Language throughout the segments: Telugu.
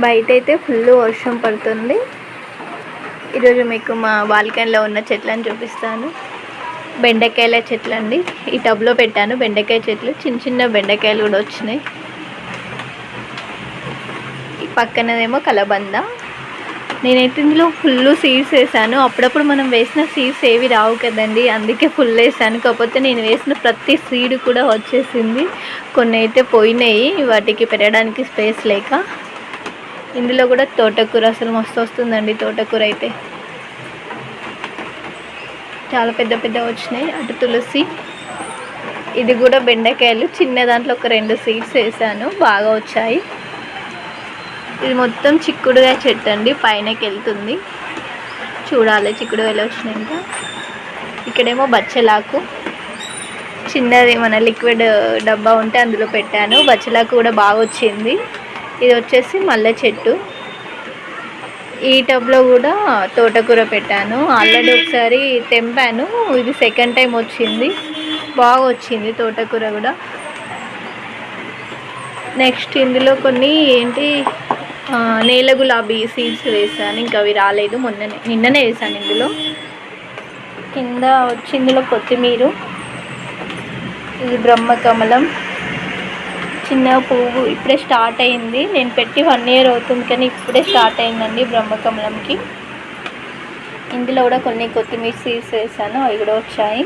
బయట అయితే ఫుల్ వర్షం పడుతుంది. ఈరోజు మీకు మా బాల్కనీలో ఉన్న చెట్లను చూపిస్తాను. బెండకాయల చెట్లు అండి. ఈ టబ్లో పెట్టాను బెండకాయ చెట్లు. చిన్న చిన్న బెండకాయలు కూడా వచ్చినాయి. ఈ పక్కనదేమో కలబంద. నేనైతే ఇందులో ఫుల్ సీడ్స్ వేసాను. అప్పుడప్పుడు మనం వేసిన సీడ్స్ ఏవి రావు కదండి, అందుకే ఫుల్ వేసాను. కాకపోతే నేను వేసిన ప్రతి సీడ్ కూడా వచ్చేసింది. కొన్ని అయితే పోయినాయి, వాటికి పెట్టడానికి స్పేస్ లేక. ఇందులో కూడా తోటకూర అసలు మస్తు వస్తుందండి. తోటకూర అయితే చాలా పెద్ద పెద్ద వచ్చినాయి. అటు తులసి, ఇది కూడా బెండకాయలు. చిన్న దాంట్లో ఒక 2 సీడ్స్ వేసాను, బాగా వచ్చాయి. ఇది మొత్తం చిక్కుడుగా చెట్టు అండి, పైనకి వెళ్తుంది. చూడాలి చిక్కుడుగాయలు వచ్చినాక. ఇక్కడేమో బచ్చలాకు, చిన్నది మన లిక్విడ్ డబ్బా ఉంటే అందులో పెట్టాను. బచ్చలాకు కూడా బాగా వచ్చింది. ఇది వచ్చేసి మల్లె చెట్టు. ఈ టబ్లో కూడా తోటకూర పెట్టాను. ఆల్రెడీ ఒకసారి తెంపాను, ఇది సెకండ్ టైం వచ్చింది. బాగా వచ్చింది తోటకూర కూడా. నెక్స్ట్ ఇందులో కొన్ని నేల గులాబీ సీడ్స్ వేసాను. ఇంకా అవి రాలేదు, నిన్ననే వేసాను. ఇందులో కింద వచ్చి ఇందులో కొత్తిమీర, ఇది బ్రహ్మకమలం, చిన్న పువ్వు ఇప్పుడే స్టార్ట్ అయింది. నేను పెట్టి 1 year అవుతుంది, కానీ ఇప్పుడే స్టార్ట్ అయిందండి బ్రహ్మకమలంకి. ఇందులో కూడా కొన్ని కొత్తిమీర సీడ్స్ వేసాను, అవి కూడా వచ్చాయి.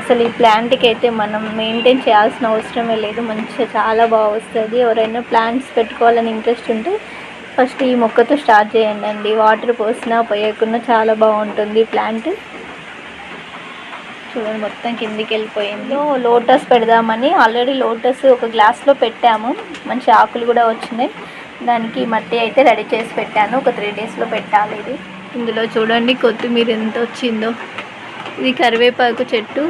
అసలు ఈ ప్లాంట్కి అయితే మనం మెయింటైన్ చేయాల్సిన అవసరమే లేదు, మంచిగా చాలా బాగా వస్తుంది. ఎవరైనా ప్లాంట్స్ పెట్టుకోవాలని ఇంట్రెస్ట్ ఉంటే ఫస్ట్ ఈ మొక్కతో స్టార్ట్ చేయండి అండి. వాటర్ పోసినా పోయకున్నా చాలా బాగుంటుంది ప్లాంట్. చూడండి మొత్తం కిందికి వెళ్ళిపోయింది. లోటస్ పెడదామని ఆల్రెడీ లోటస్ ఒక గ్లాస్లో పెట్టాము, మంచి ఆకులు కూడా వచ్చినాయి. దానికి మట్టి అయితే రెడీ చేసి పెట్టాను, ఒక 3 daysలో పెట్టాలి. ఇది ఇందులో చూడండి కొత్తిమీర ఎంత వచ్చిందో. ఇది కరివేపాకు చెట్టు,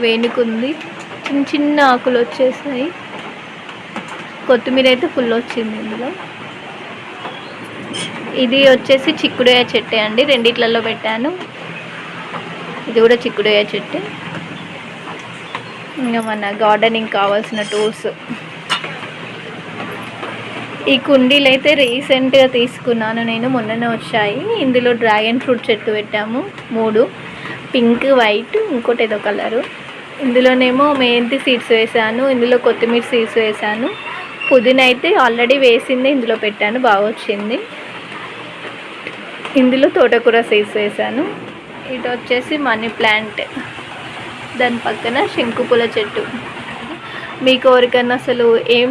వేనుకుంది. చిన్న చిన్న ఆకులు వచ్చేసాయి. కొత్తిమీర అయితే ఫుల్ వచ్చింది ఇందులో. ఇది వచ్చేసి చిక్కుడుకాయ చెట్టే అండి, 2 పెట్టాను. ఇది కూడా చిక్కుడుకాయ చెట్టు. ఇంకా మన గార్డెనింగ్ కావాల్సిన టూల్స్. ఈ కుండీలు అయితే రీసెంట్గా తీసుకున్నాను నేను, మొన్ననే వచ్చాయి. ఇందులో డ్రాగన్ ఫ్రూట్ చెట్టు పెట్టాము 3, పింక్, వైట్, ఇంకోటి ఏదో కలరు. ఇందులోనేమో మెంతి సీడ్స్ వేసాను, ఇందులో కొత్తిమీర సీడ్స్ వేసాను. పుదీనా అయితే ఆల్రెడీ వేసింది, ఇందులో పెట్టాను, బాగా వచ్చింది. ఇందులో తోటకూర సీడ్స్ వేసాను. ఇటు వచ్చేసి మనీ ప్లాంట్, దాని పక్కన శంకుపూల చెట్టు. మీకు ఎవరికైనా అసలు ఏం